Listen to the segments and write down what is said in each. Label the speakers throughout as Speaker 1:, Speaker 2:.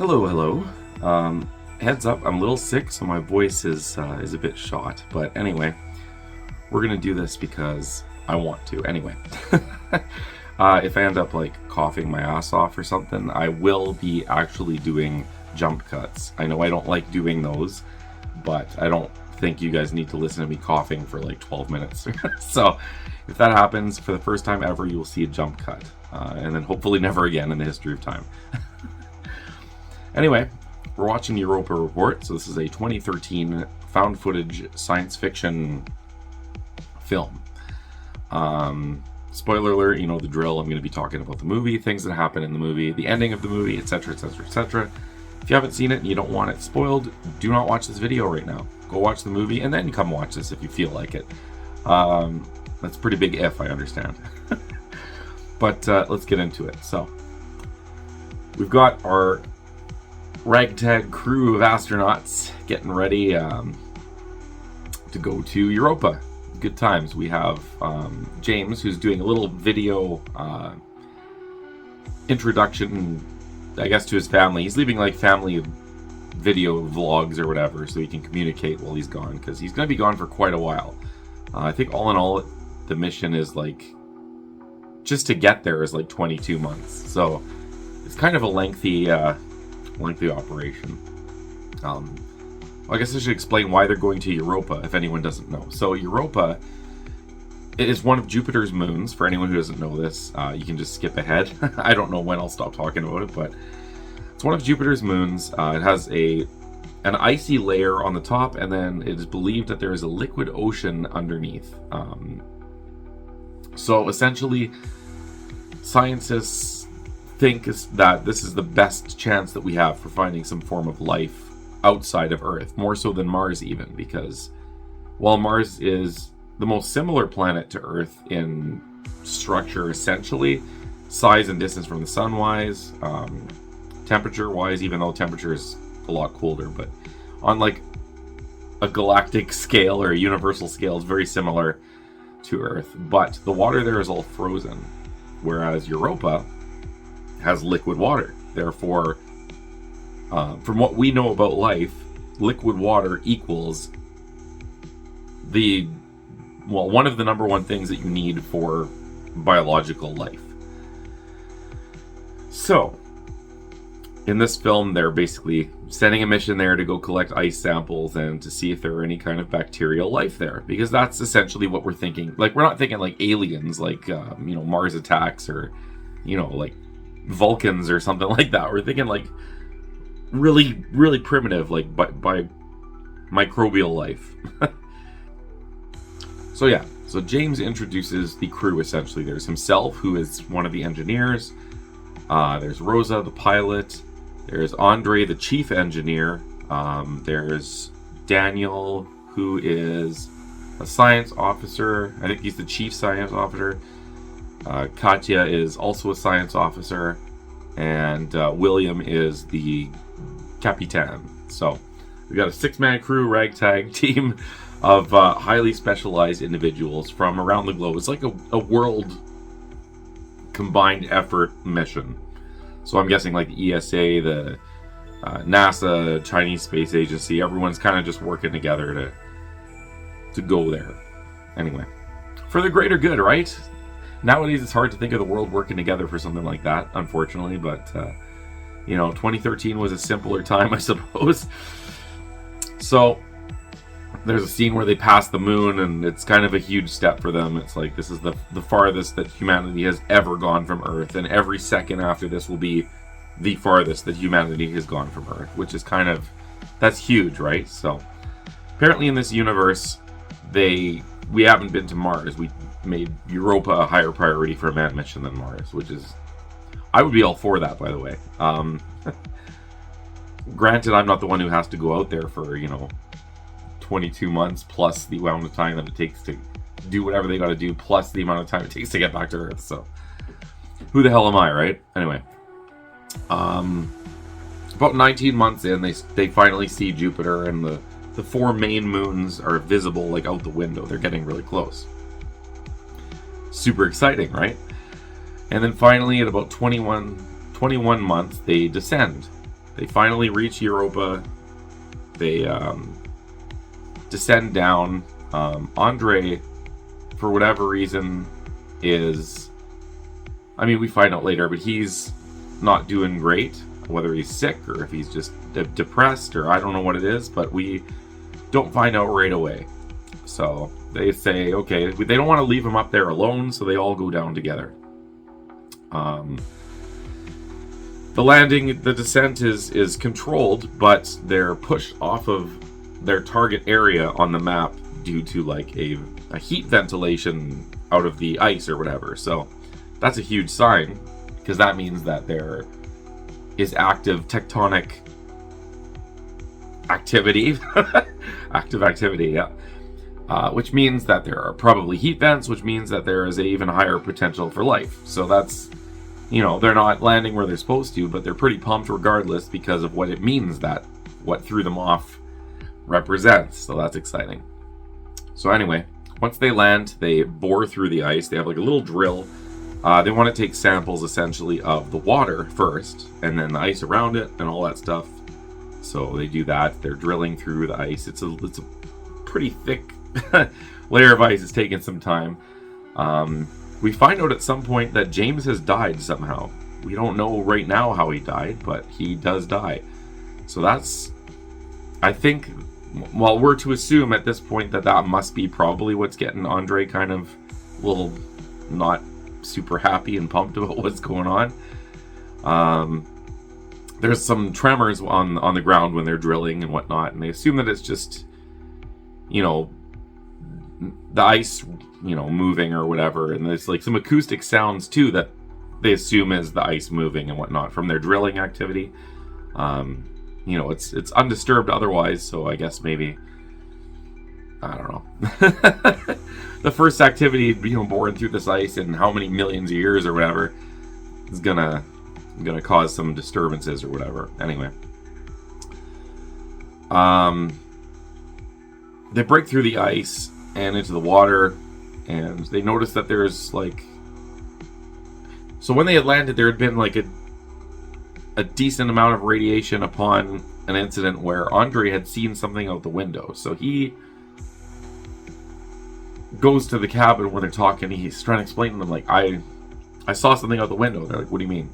Speaker 1: Hello, hello. Heads up, I'm a little sick, so my voice is a bit shot. But anyway, we're gonna do this because I want to. Anyway, if I end up like coughing my ass off or something, I will be actually doing jump cuts. I know I don't like doing those, but I don't think you guys need to listen to me coughing for like 12 minutes. So if that happens for the first time ever, you will see a jump cut, and then hopefully never again in the history of time. Anyway, we're watching Europa Report. So this is a 2013 found footage science fiction film. Spoiler alert, you know the drill. I'm going to be talking about the movie, things that happen in the movie, the ending of the movie, etc, etc, etc. If you haven't seen it and you don't want it spoiled, do not watch this video right now. Go watch the movie and then come watch this if you feel like it. That's a pretty big if, I understand. But let's get into it. So, we've got our ragtag crew of astronauts getting ready to go to Europa. Good times. We have James, who's doing a little video introduction, I guess, to his family. He's leaving like family video vlogs or whatever so he can communicate while he's gone, because he's going to be gone for quite a while. I think all in all the mission is like, just to get there is like 22 months, so it's kind of a lengthy operation. I guess I should explain why they're going to Europa if anyone doesn't know. So Europa is one of Jupiter's moons. For anyone who doesn't know this, you can just skip ahead. I don't know when I'll stop talking about it, but it's one of Jupiter's moons. It has an icy layer on the top, and then it is believed that there is a liquid ocean underneath. So essentially, scientists think that this is the best chance that we have for finding some form of life outside of Earth, more so than Mars even, because while Mars is the most similar planet to Earth in structure, essentially, size and distance from the sun wise, temperature wise, even though temperature is a lot colder, but on like a galactic scale or a universal scale, it's very similar to Earth, but the water there is all frozen, whereas Europa has liquid water. Therefore, from what we know about life, liquid water equals one of the number one things that you need for biological life. So, in this film, they're basically sending a mission there to go collect ice samples and to see if there are any kind of bacterial life there, because that's essentially what we're thinking. Like, we're not thinking like aliens, like Mars attacks, or like Vulcans or something like that. We're thinking like really, really primitive, like by microbial life. So James introduces the crew essentially. There's himself, who is one of the engineers. There's Rosa, the pilot. There's Andre, the chief engineer. There's Daniel, who is a science officer. I think he's the chief science officer. Katya is also a science officer, and William is the Capitan. So we got a 6-man crew, ragtag team of highly specialized individuals from around the globe. It's like a world combined effort mission. So I'm guessing like the ESA, the NASA, Chinese Space Agency, everyone's kind of just working together to go there. Anyway, for the greater good, right? Nowadays, it's hard to think of the world working together for something like that, unfortunately, but, 2013 was a simpler time, I suppose. So, there's a scene where they pass the moon, and it's kind of a huge step for them. It's like, this is the farthest that humanity has ever gone from Earth, and every second after this will be the farthest that humanity has gone from Earth, which is that's huge, right? So, apparently in this universe, we haven't been to Mars. We made Europa a higher priority for a manned mission than Mars, which is, I would be all for that, by the way. Granted, I'm not the one who has to go out there for 22 months plus the amount of time that it takes to do whatever they got to do, plus the amount of time it takes to get back to Earth. So who the hell am I, right? Anyway, about 19 months in, they finally see Jupiter, and the 4 main moons are visible like out the window. They're getting really close. Super exciting, right? And then finally, at about 21 months, they descend. They finally reach Europa. They descend down. Andre, for whatever reason, is... I mean, we find out later, but he's not doing great. Whether he's sick or if he's just depressed, or I don't know what it is, but we don't find out right away. So they say, okay, they don't want to leave him up there alone, so they all go down together. The descent is controlled, but they're pushed off of their target area on the map due to like a heat ventilation out of the ice or whatever. So that's a huge sign, because that means that there is active tectonic activity. Active activity, yeah. Which means that there are probably heat vents, which means that there is an even higher potential for life. So that's, they're not landing where they're supposed to, but they're pretty pumped regardless because of what it means, that what threw them off represents. So that's exciting. So anyway, once they land, they bore through the ice. They have like a little drill. They want to take samples essentially of the water first, and then the ice around it and all that stuff. So they do that. They're drilling through the ice. It's a pretty thick layer of ice. It's taking some time. We find out at some point that James has died somehow. We don't know right now how he died, but he does die. So that's, I think, well, we're to assume at this point that must be probably what's getting Andre kind of a little not super happy and pumped about what's going on. There's some tremors on the ground when they're drilling and whatnot, and they assume that it's just, the ice, moving or whatever. And there's like some acoustic sounds too that they assume is the ice moving and whatnot from their drilling activity. It's undisturbed otherwise, so I guess maybe, I don't know. The first activity, boring through this ice in how many millions of years or whatever, is gonna cause some disturbances or whatever. Anyway, they break through the ice and into the water, and they notice that there's like, so when they had landed, there had been like a decent amount of radiation upon an incident where Andre had seen something out the window. So he goes to the cabin where they're talking. He's trying to explain to them, like, I saw something out the window. They're like, what do you mean?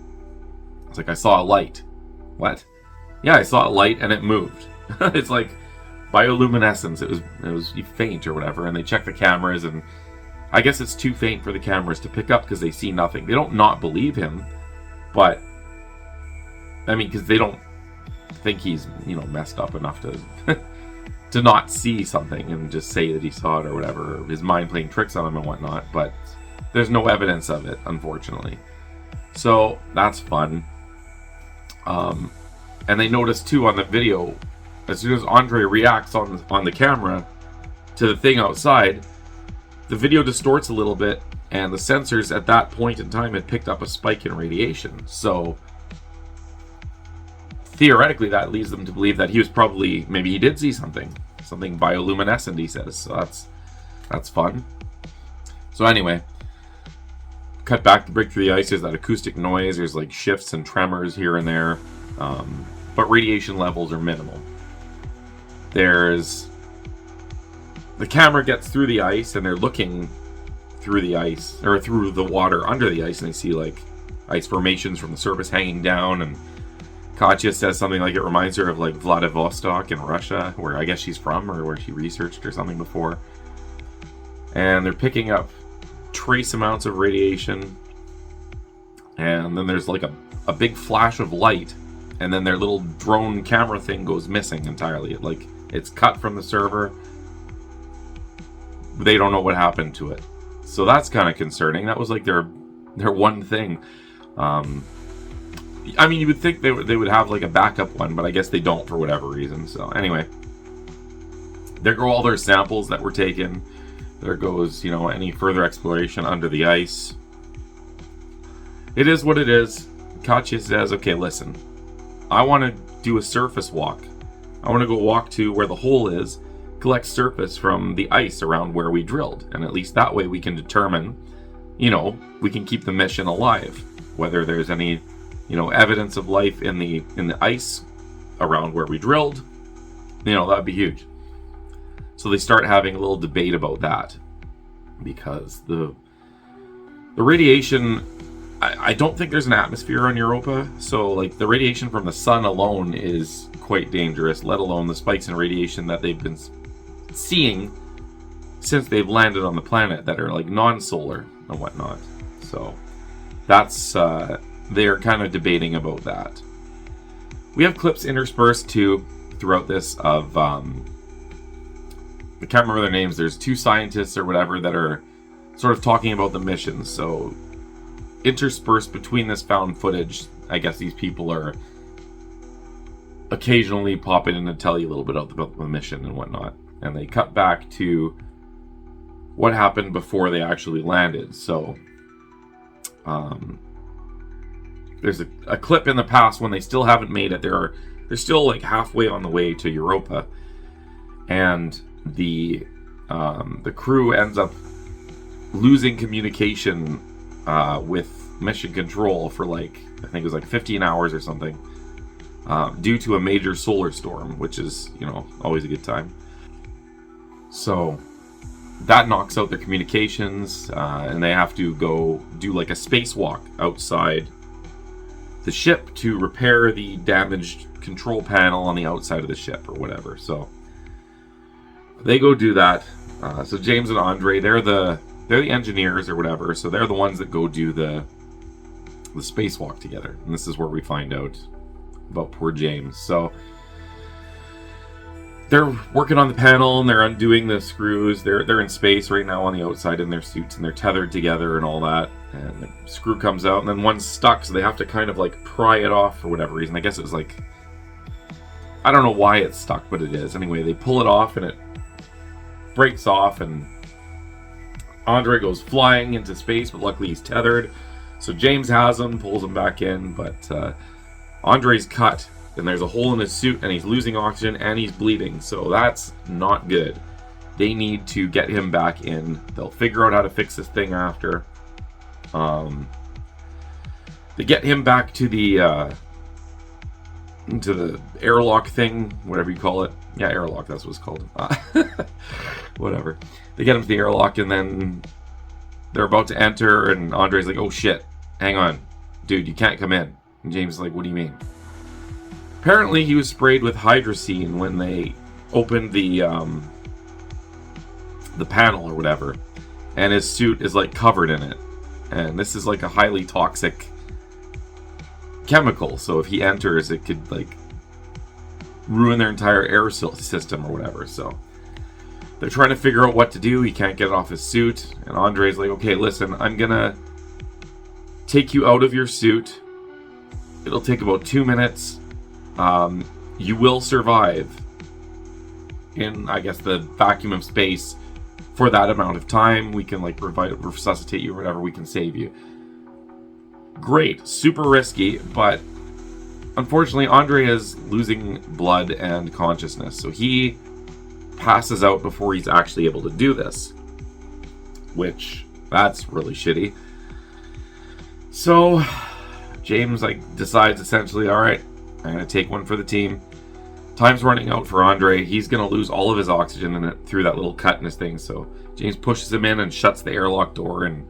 Speaker 1: It's like, I saw a light. What? Yeah, I saw a light and it moved. It's like bioluminescence. It was faint or whatever. And they check the cameras, and I guess it's too faint for the cameras to pick up because they see nothing. They don't not believe him, but I mean, because they don't think he's messed up enough to to not see something and just say that he saw it or whatever, or his mind playing tricks on him and whatnot. But there's no evidence of it, unfortunately. So that's fun. And they notice too on the video, as soon as Andre reacts on the camera to the thing outside, the video distorts a little bit, and the sensors at that point in time had picked up a spike in radiation. So theoretically, that leads them to believe that he was probably, maybe he did see something bioluminescent, he says. So that's fun. So anyway, cut back to break through the ice. There's that acoustic noise. There's like shifts and tremors here and there, but radiation levels are minimal. The camera gets through the ice, and they're looking through the ice, or through the water under the ice, and they see like ice formations from the surface hanging down. And Katya says something like it reminds her of like Vladivostok in Russia, where I guess she's from, or where she researched or something before. And they're picking up trace amounts of radiation, and then there's like a big flash of light, and then their little drone camera thing goes missing entirely. It's cut from the server. They don't know what happened to it, so that's kind of concerning. That was like their one thing. I mean, you would think they would have like a backup one, but I guess they don't for whatever reason. So anyway, there go all their samples that were taken. There goes, any further exploration under the ice. It is what it is. Katya says, okay, listen, I want to do a surface walk. I want to go walk to where the hole is, collect surface from the ice around where we drilled. And at least that way we can determine, we can keep the mission alive. Whether there's any evidence of life in the ice around where we drilled, that'd be huge. So they start having a little debate about that, because the radiation, I don't think there's an atmosphere on Europa, so like the radiation from the sun alone is quite dangerous, let alone the spikes in radiation that they've been seeing since they've landed on the planet that are like non-solar and whatnot. So that's they're kind of debating about that. We have clips interspersed too throughout this of I can't remember their names. There's two scientists or whatever that are sort of talking about the mission. So interspersed between this found footage, I guess these people are occasionally popping in and tell you a little bit about the mission and whatnot. And they cut back to what happened before they actually landed. So there's a clip in the past when they still haven't made it. They're still like halfway on the way to Europa, and the crew ends up losing communication with mission control for like, I think it was like 15 hours or something, due to a major solar storm, which is always a good time. So that knocks out their communications, and they have to go do like a spacewalk outside the ship to repair the damaged control panel on the outside of the ship or whatever. So they go do that. So James and Andre, they're the engineers or whatever. So they're the ones that go do the spacewalk together. And this is where we find out about poor James. So they're working on the panel and they're undoing the screws. They're in space right now on the outside in their suits, and they're tethered together and all that. And the screw comes out, and then one's stuck, so they have to kind of like pry it off for whatever reason. I guess it was like, I don't know why it's stuck, but it is. Anyway, they pull it off and it breaks off, and Andre goes flying into space, but luckily he's tethered. So James has him, pulls him back in, but Andre's cut, and there's a hole in his suit, and he's losing oxygen, and he's bleeding. So that's not good. They need to get him back in. They'll figure out how to fix this thing after. They get him back to the airlock thing, whatever you call it. Yeah, airlock, that's what it's called. Whatever. They get him to the airlock, and then they're about to enter, and Andre's like, oh shit, hang on. Dude, you can't come in. And James is like, what do you mean? Apparently he was sprayed with hydrocene when they opened the panel or whatever, and his suit is like covered in it. And this is like a highly toxic chemical, so if he enters, it could like ruin their entire air system or whatever. So they're trying to figure out what to do. He can't get it off his suit, and Andre's like, okay, listen, I'm gonna take you out of your suit. It'll take about 2 minutes. You will survive in, I guess, the vacuum of space for that amount of time. We can like resuscitate you or whatever. We can save you. Great, super risky, but unfortunately Andre is losing blood and consciousness, so he passes out before he's actually able to do this, which that's really shitty. So James decides essentially, all right, I'm gonna take one for the team. Time's running out for Andre. He's gonna lose all of his oxygen through that little cut in his thing. So James pushes him in and shuts the airlock door. And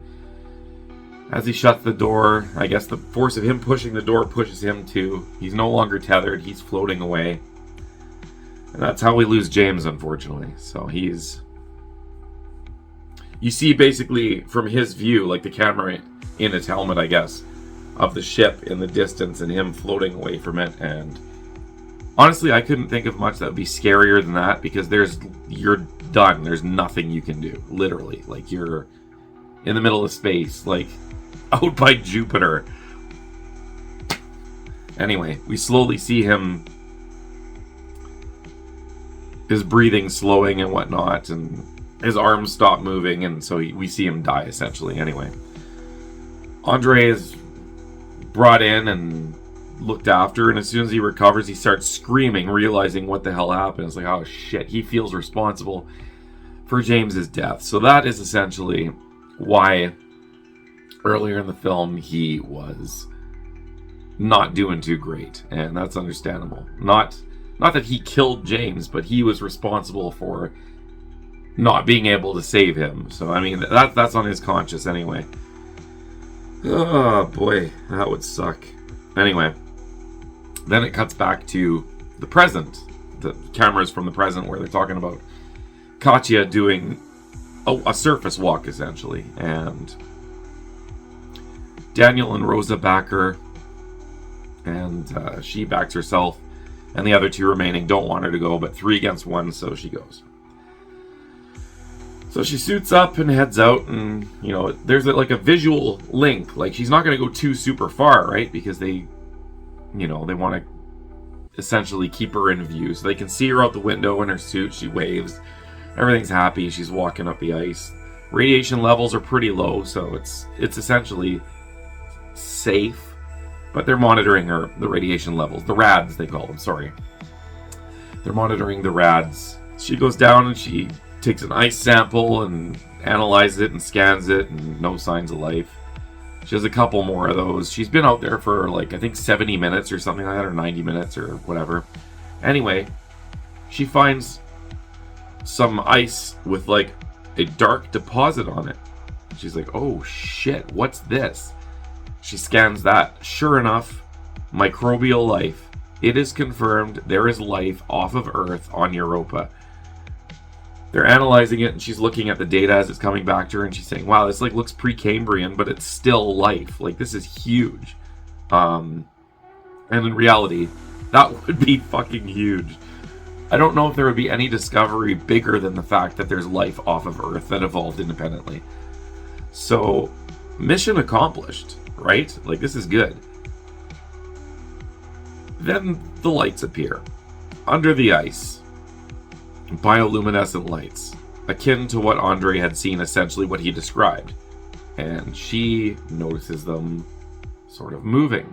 Speaker 1: as he shuts the door, I guess the force of him pushing the door pushes him too. He's no longer tethered. He's floating away. And that's how we lose James, unfortunately. So you see basically from his view, like the camera in his helmet, I guess, of the ship in the distance and him floating away from it. And honestly, I couldn't think of much that would be scarier than that, because you're done. There's nothing you can do. Literally. Like, you're in the middle of space, like out by Jupiter. Anyway, we slowly see him, his breathing slowing and whatnot, and his arms stop moving, and so we see him die essentially. Anyway, Andre is brought in and looked after, and as soon as he recovers, he starts screaming, realizing what the hell happened. It's like, oh shit, he feels responsible for James's death. So that is essentially why earlier in the film he was not doing too great, and that's understandable. Not that he killed James, but he was responsible for not being able to save him. So I mean, that's on his conscience anyway. Oh boy, that would suck. Anyway, then it cuts back to the present. The cameras from the present where they're talking about Katya doing a surface walk essentially, and Daniel and Rosa back her, and she backs herself, and the other two remaining don't want her to go, but 3 against 1, so she goes. So she suits up and heads out, and there's like a visual link. Like, she's not going to go too super far, right? Because they want to essentially keep her in view, so they can see her out the window in her suit. She waves, everything's happy. She's walking up the ice. Radiation levels are pretty low, so it's essentially safe, but they're monitoring the radiation levels. The rads, they call them. Sorry, they're monitoring the rads. She goes down and she takes an ice sample and analyzes it and scans it, and no signs of life. She has a couple more of those. She's been out there for like, I think 70 minutes or something like that, or 90 minutes or whatever. Anyway, she finds some ice with like a dark deposit on it. She's like, oh shit, what's this? She scans that. Sure enough, microbial life. It is confirmed there is life off of Earth on Europa. They're analyzing it, and she's looking at the data as it's coming back to her, and she's saying, wow, this like looks Precambrian, but it's still life. Like, this is huge. And in reality, that would be fucking huge. I don't know if there would be any discovery bigger than the fact that there's life off of Earth that evolved independently. So, mission accomplished, right? Like, this is good. Then the lights appear. Under the ice. Bioluminescent lights, akin to what Andre had seen, essentially what he described. And she notices them sort of moving.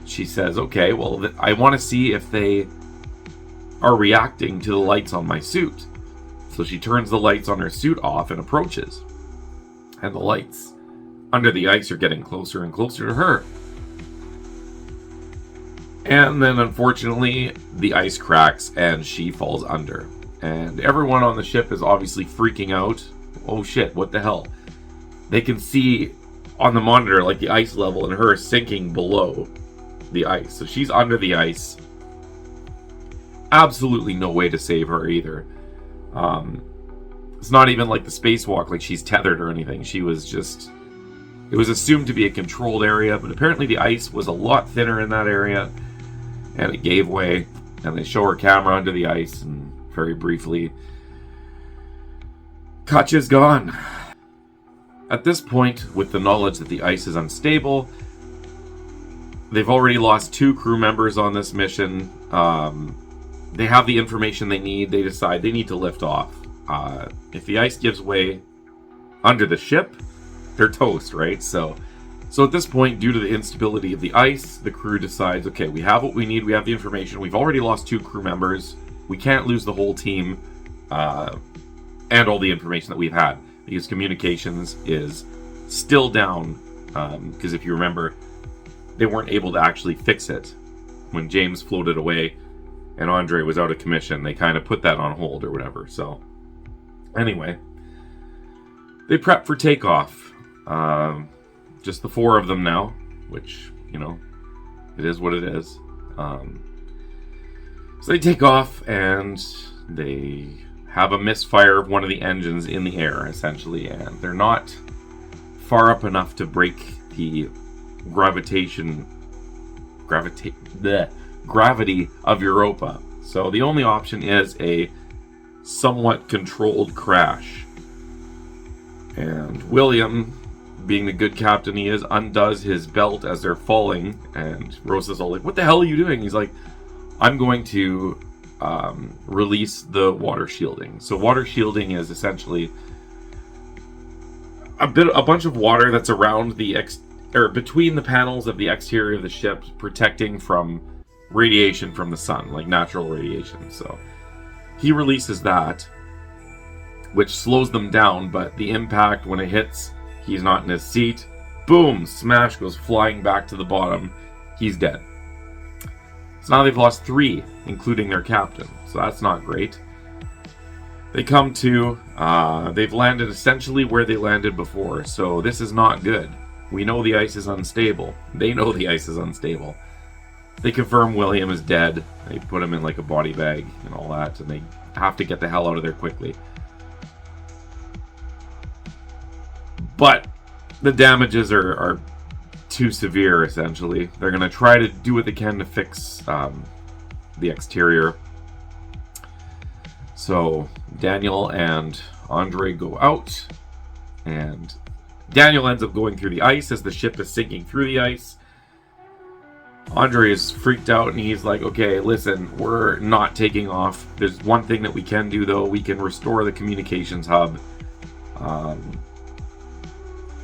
Speaker 1: She says, okay, well, I want to see if they are reacting to the lights on my suit. So she turns the lights on her suit off and approaches. And the lights under the ice are getting closer and closer to her. And then, unfortunately, the ice cracks and she falls under. And everyone on the ship is obviously freaking out. Oh shit, what the hell? They can see on the monitor, like, the ice level and her sinking below the ice. So she's under the ice. Absolutely no way to save her either. It's not even like the spacewalk, like she's tethered or anything. She was just... It was assumed to be a controlled area, but apparently the ice was a lot thinner in that area. And it gave way, and they show her camera under the ice, and very briefly, Katya's gone. At this point, with the knowledge that the ice is unstable, they've already lost 2 crew members on this mission. They have the information they need. They decide they need to lift off. If the ice gives way under the ship, they're toast, right? So at this point, due to the instability of the ice, the crew decides, okay, we have what we need, we have the information, we've already lost 2 crew members, we can't lose the whole team, and all the information that we've had, because communications is still down, because if you remember, they weren't able to actually fix it. When James floated away and Andre was out of commission, they kind of put that on hold or whatever. So, anyway, they prep for takeoff. Just the 4 of them now, which, it is what it is. So they take off, and they have a misfire of one of the engines in the air, essentially, and they're not far up enough to break the gravity of Europa. So the only option is a somewhat controlled crash. And William, being the good captain he is, undoes his belt as they're falling, and Rosa's all like, what the hell are you doing? He's like, I'm going to release the water shielding. So water shielding is essentially a bunch of water that's around between the panels of the exterior of the ship, protecting from radiation from the sun, like natural radiation. So he releases that, which slows them down, but the impact when it hits, he's not in his seat. Boom! Smash goes flying back to the bottom. He's dead. So now they've lost 3, including their captain. So that's not great. They come to, they've landed essentially where they landed before. So this is not good. We know the ice is unstable. They know the ice is unstable. They confirm William is dead. They put him in like a body bag and all that. And they have to get the hell out of there quickly. But the damages are too severe, essentially. They're going to try to do what they can to fix the exterior. So Daniel and Andre go out, and Daniel ends up going through the ice as the ship is sinking through the ice. Andre is freaked out, and he's like, okay, listen, we're not taking off. There's one thing that we can do, though. We can restore the communications hub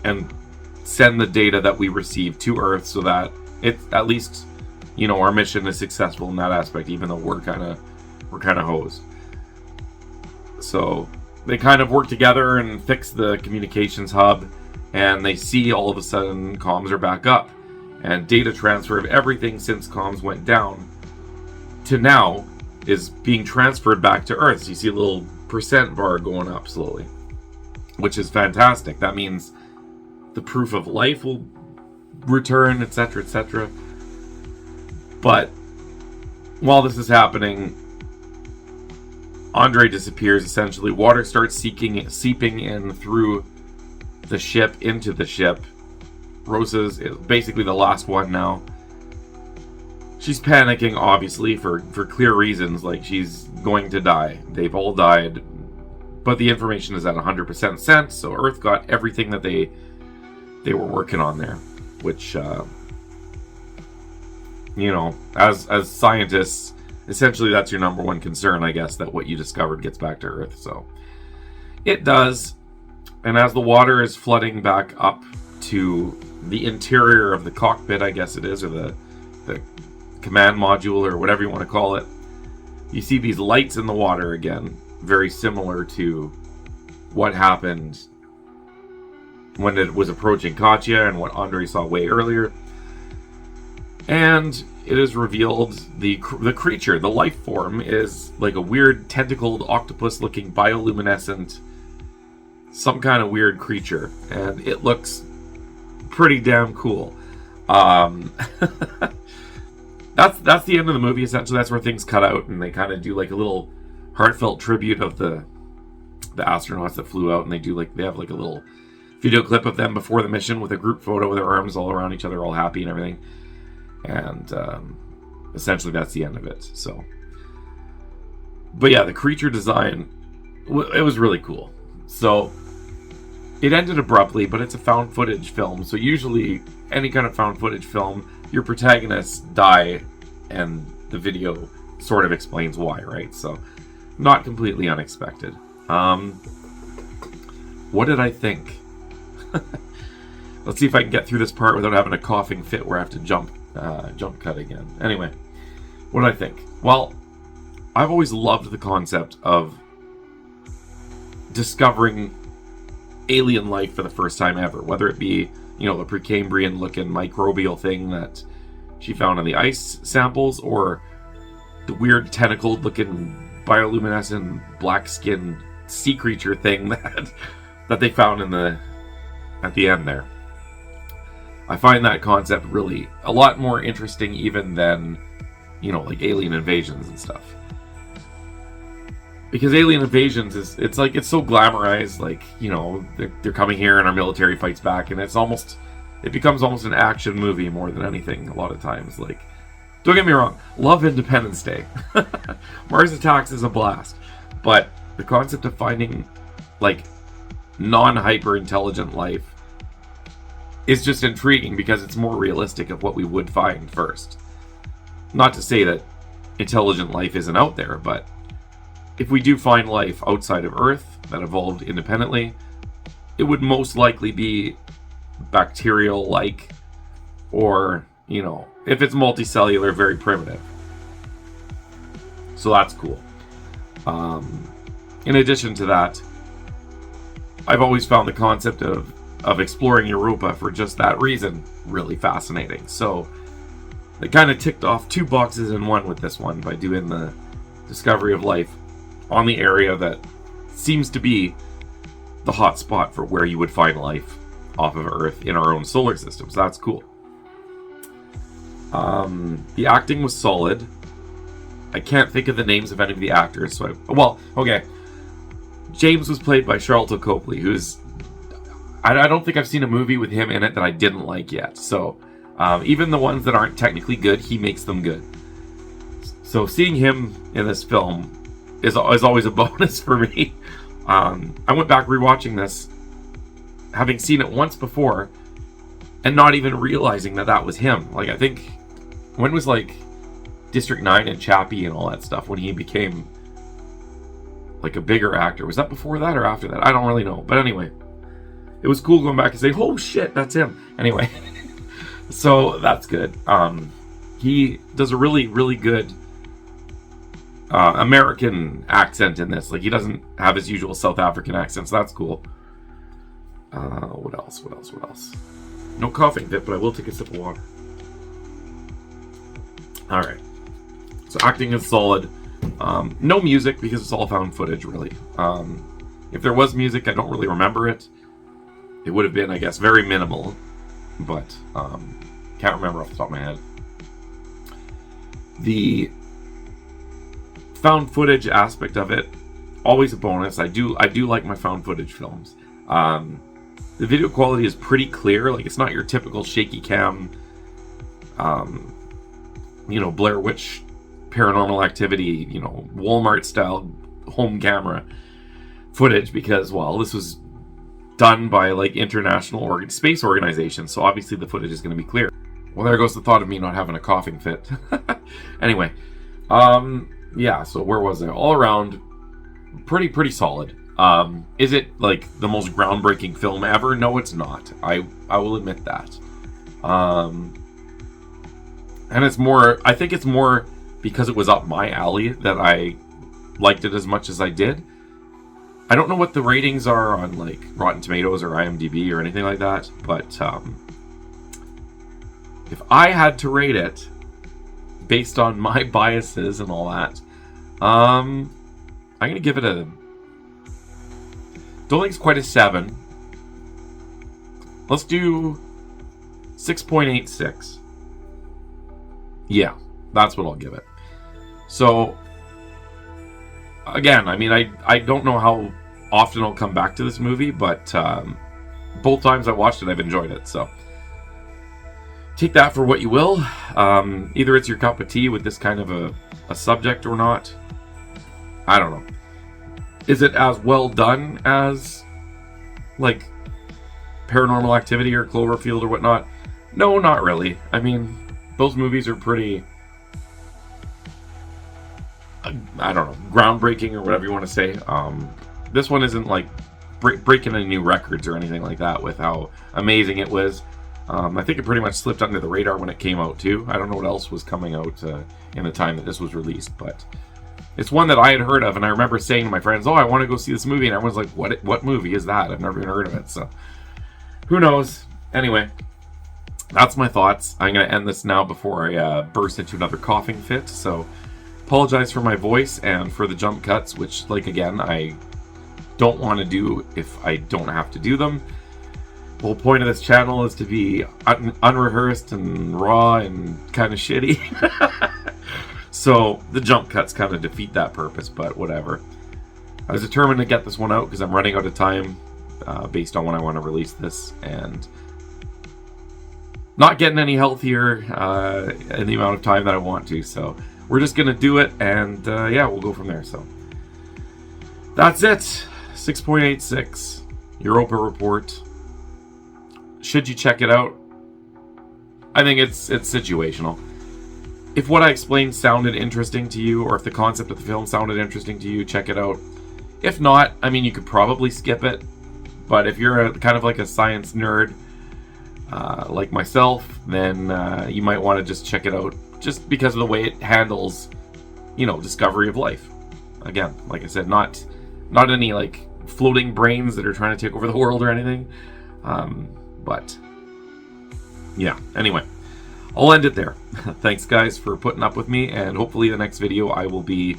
Speaker 1: and send the data that we receive to Earth so that it's at least, you know, our mission is successful in that aspect, even though we're kind of hosed. So they kind of work together and fix the communications hub, and they see all of a sudden comms are back up, and data transfer of everything since comms went down to now is being transferred back to Earth. So you see a little percent bar going up slowly, which is fantastic. That means the proof of life will return, etc., etc. But while this is happening, Andre disappears, essentially. Water starts seeping in through the ship into the ship. Rosa's is basically the last one now. She's panicking, obviously, for clear reasons, like she's going to die. They've all died, but the information is at 100% sent, so Earth got everything that they were working on there, which, you know, as scientists, essentially that's your number one concern, I guess, that what you discovered gets back to Earth. So it does, and as the water is flooding back up to the interior of the cockpit, I guess it is, or the command module, or whatever you want to call it, you see these lights in the water again, very similar to what happened when it was approaching Katya and what Andre saw way earlier. And it is revealed the creature, the life form, is like a weird tentacled octopus-looking bioluminescent, some kind of weird creature, and it looks pretty damn cool. That's the end of the movie. Essentially, that's where things cut out, and they kind of do like a little heartfelt tribute of the astronauts that flew out, and they have like a little video clip of them before the mission with a group photo with their arms all around each other, all happy and everything. And essentially that's the end of it. So, but yeah, the creature design, it was really cool. So it ended abruptly, but it's a found footage film. So usually any kind of found footage film, your protagonists die and the video sort of explains why, right? So not completely unexpected. What did I think? Let's see if I can get through this part without having a coughing fit where I have to jump cut again. Anyway, what did I think? Well, I've always loved the concept of discovering alien life for the first time ever, whether it be, you know, the Precambrian looking microbial thing that she found in the ice samples, or the weird tentacled looking bioluminescent black skinned sea creature thing that they found at the end there. I find that concept really a lot more interesting even than, you know, like alien invasions and stuff. Because alien invasions it's so glamorized, like, you know, they're coming here and our military fights back, and it becomes almost an action movie more than anything a lot of times. Like, don't get me wrong, love Independence Day. Mars Attacks is a blast. But the concept of finding, like, non-hyper intelligent life is just intriguing because it's more realistic of what we would find first. Not to say that intelligent life isn't out there, but if we do find life outside of Earth that evolved independently, it would most likely be bacterial-like, or, you know, if it's multicellular, very primitive. So that's cool. In addition to that, I've always found the concept of of exploring Europa for just that reason really fascinating. So they kind of ticked off 2 boxes in one with this one by doing the discovery of life on the area that seems to be the hot spot for where you would find life off of Earth in our own solar system. So that's cool. The acting was solid. I can't think of the names of any of the actors. So okay. James was played by Charlton Copley, who's... I don't think I've seen a movie with him in it that I didn't like yet. So even the ones that aren't technically good, he makes them good. So seeing him in this film is always a bonus for me. I went back rewatching this, having seen it once before, and not even realizing that was him. Like, I think, when was like District 9 and Chappie and all that stuff, when he became like a bigger actor? Was that before that or after that? I don't really know. But anyway, it was cool going back and saying, oh shit, that's him. Anyway, so that's good. He does a really, really good American accent in this. Like, he doesn't have his usual South African accent, so that's cool. What else? No coughing fit, but I will take a sip of water. Alright. So acting is solid. No music, because it's all found footage, really. If there was music, I don't really remember it. It would have been, I guess, very minimal. But, can't remember off the top of my head. The found footage aspect of it, always a bonus. I do like my found footage films. The video quality is pretty clear. Like, it's not your typical shaky cam, Blair Witch Paranormal Activity, Walmart style home camera footage, because, well, this was done by like international space organizations, so obviously the footage is going to be clear. Well, there goes the thought of me not having a coughing fit. Anyway, yeah, so where was I? All around, pretty solid. Is it like the most groundbreaking film ever? No, it's not. I will admit that. And it's more, I think it's more because it was up my alley that I liked it as much as I did. I don't know what the ratings are on like Rotten Tomatoes or IMDb or anything like that, but if I had to rate it based on my biases and all that, I'm gonna give it a... Don't think it's quite a 7. Let's do 6.86. Yeah, that's what I'll give it. So, again, I mean, I don't know how often I'll come back to this movie, but both times I watched it, I've enjoyed it. So, take that for what you will. Either it's your cup of tea with this kind of a subject or not. I don't know. Is it as well done as, like, Paranormal Activity or Cloverfield or whatnot? No, not really. I mean, those movies are pretty, I don't know, groundbreaking or whatever you want to say. This one isn't, like, breaking any new records or anything like that with how amazing it was. I think it pretty much slipped under the radar when it came out, too. I don't know what else was coming out in the time that this was released, but... It's one that I had heard of, and I remember saying to my friends, oh, I want to go see this movie, and everyone's like, what movie is that? I've never even heard of it, so who knows? Anyway, that's my thoughts. I'm going to end this now before I burst into another coughing fit, so apologize for my voice and for the jump cuts, which, like, again, I don't want to do if I don't have to do them. The whole point of this channel is to be unrehearsed and raw and kind of shitty. So the jump cuts kind of defeat that purpose, but whatever. I was determined to get this one out because I'm running out of time based on when I want to release this, and not getting any healthier in the amount of time that I want to. So we're just going to do it, and yeah, we'll go from there. So that's it. 6.86 Europa report. Should you check it out? I think it's situational. If what I explained sounded interesting to you, or if the concept of the film sounded interesting to you, check it out. If not, I mean, you could probably skip it. But if you're kind of like a science nerd, like myself, then you might want to just check it out, just because of the way it handles, discovery of life. Again, like I said, not any like floating brains that are trying to take over the world or anything. But yeah, anyway, I'll end it there. Thanks guys for putting up with me, and hopefully the next video I will be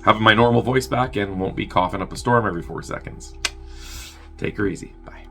Speaker 1: having my normal voice back and won't be coughing up a storm every 4 seconds. Take her easy. Bye.